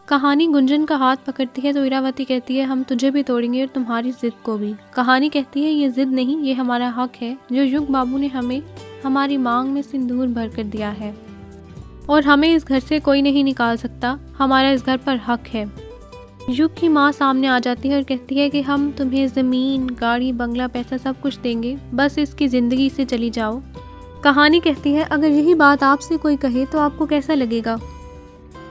कहानी गुंजन का हाथ पकड़ती है तो इरावती कहती है हम तुझे भी तोड़ेंगे और तुम्हारी जिद को भी। कहानी कहती है ये जिद नहीं, ये हमारा हक है जो युग बाबू ने हमें हमारी मांग में सिंदूर भर कर दिया है और हमें इस घर से कोई नहीं निकाल सकता, हमारा इस घर पर हक है। युग की माँ सामने आ जाती है और कहती है कि हम तुम्हें ज़मीन, गाड़ी, बंगला, पैसा सब कुछ देंगे, बस इसकी ज़िंदगी से चली जाओ। कहानी कहती है अगर यही बात आपसे कोई कहे तो आपको कैसा लगेगा?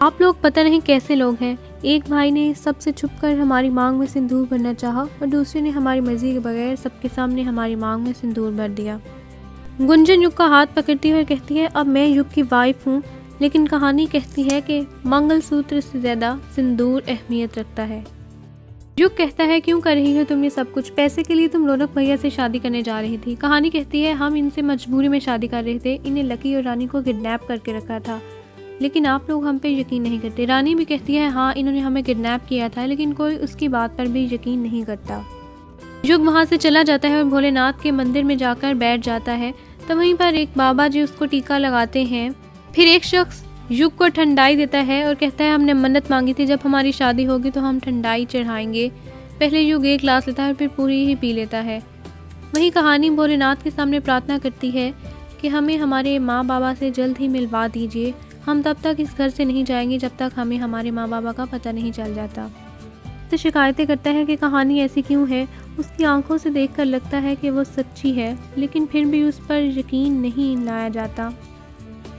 आप लोग पता नहीं कैसे लोग हैं। एक भाई ने सबसे छुपकर हमारी मांग में सिंदूर भरना चाहा और दूसरे ने हमारी मर्जी के बगैर सबके सामने हमारी मांग में सिंदूर भर दिया। गुंजन युग का हाथ पकड़ती है और कहती है अब मैं युग की वाइफ हूँ, लेकिन कहानी कहती है कि मंगलसूत्र से ज़्यादा सिंदूर अहमियत रखता है। युग कहता है क्यों कर रही हो तुम ये सब कुछ? पैसे के लिए तुम रौनक भैया से शादी करने जा रही थी। कहानी कहती है हम इनसे मजबूरी में शादी कर रहे थे, इन्हें लकी और रानी को किडनैप करके रखा था, लेकिन आप लोग हम पे यकीन नहीं करते। रानी भी कहती है हाँ इन्होंने हमें किडनैप किया था, लेकिन कोई उसकी बात पर भी यकीन नहीं करता। युग वहाँ से चला जाता है और भोलेनाथ के मंदिर में जाकर बैठ जाता है। तो वहीं पर एक बाबा जी उसको टीका लगाते हैं। फिर एक शख्स युग को ठंडाई देता है और कहता है हमने मन्नत मांगी थी जब हमारी शादी होगी तो हम ठंडाई चढ़ाएंगे। पहले युग एक गिलास लेता है और फिर पूरी ही पी लेता है। वही कहानी भोलेनाथ के सामने प्रार्थना करती है कि हमें हमारे माँ बाबा से जल्द ही मिलवा दीजिए, हम तब तक इस घर से नहीं जाएंगे जब तक हमें हमारे माँ बाबा का पता नहीं चल जाता। तो शिकायतें करता है कि कहानी ऐसी क्यों है। उसकी आंखों से देखकर लगता है कि वो सच्ची है, लेकिन फिर भी उस पर यकीन नहीं लाया जाता।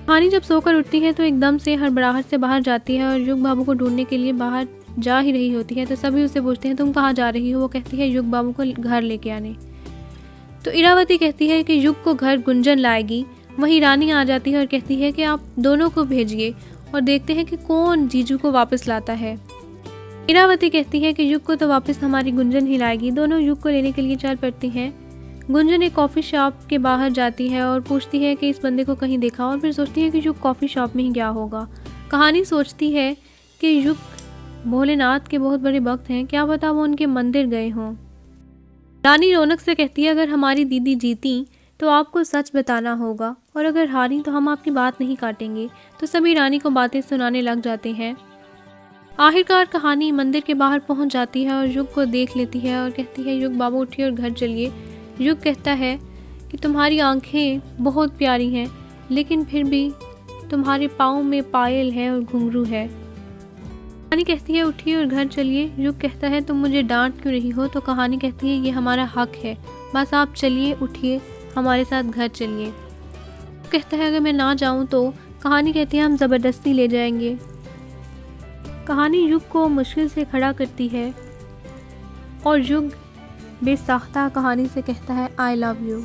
कहानी जब सोकर उठती है तो एकदम से हड़बड़ाहट से बाहर जाती है और युग बाबू को ढूंढने के लिए बाहर जा ही रही होती है। तो सभी उससे पूछते हैं तुम कहाँ जा रही हो? वो कहती है युग बाबू को घर लेके आने। तो इरावती कहती है कि युग को घर गुंजन लाएगी। वही रानी आ जाती है और कहती है कि आप दोनों को भेजिए और देखते हैं कि कौन जीजू को वापस लाता है। इरावती कहती है कि युग को तो वापस हमारी गुंजन ही लाएगी। दोनों युग को लेने के लिए चल पड़ती हैं। गुंजन एक कॉफ़ी शॉप के बाहर जाती है और पूछती है कि इस बंदे को कहीं देखा, और फिर सोचती है कि युग कॉफ़ी शॉप में ही गया होगा। कहानी सोचती है कि युग भोलेनाथ के बहुत बड़े भक्त हैं, क्या पता वो उनके मंदिर गए हों। रानी रौनक से कहती है अगर हमारी दीदी जीती तो आपको सच बताना होगा, और अगर हारी तो हम आपकी बात नहीं काटेंगे। तो सभी रानी को बातें सुनाने लग जाते हैं। आखिरकार कहानी मंदिर के बाहर पहुंच जाती है और युग को देख लेती है और कहती है युग बाबू उठिए और घर चलिए। युग कहता है कि तुम्हारी आंखें बहुत प्यारी हैं, लेकिन फिर भी तुम्हारे पाँव में पायल है और घुंघरू है। कहानी कहती है उठिए और घर चलिए। युग कहता है तुम मुझे डांट क्यों रही हो? तो कहानी कहती है ये हमारा हक है, बस आप चलिए, उठिए, हमारे साथ घर चलिए। कहता है अगर मैं ना जाऊं तो? कहानी कहती है हम ज़बरदस्ती ले जाएंगे। कहानी युग को मुश्किल से खड़ा करती है और युग बेसाख्ता कहानी से कहता है आई लव यू।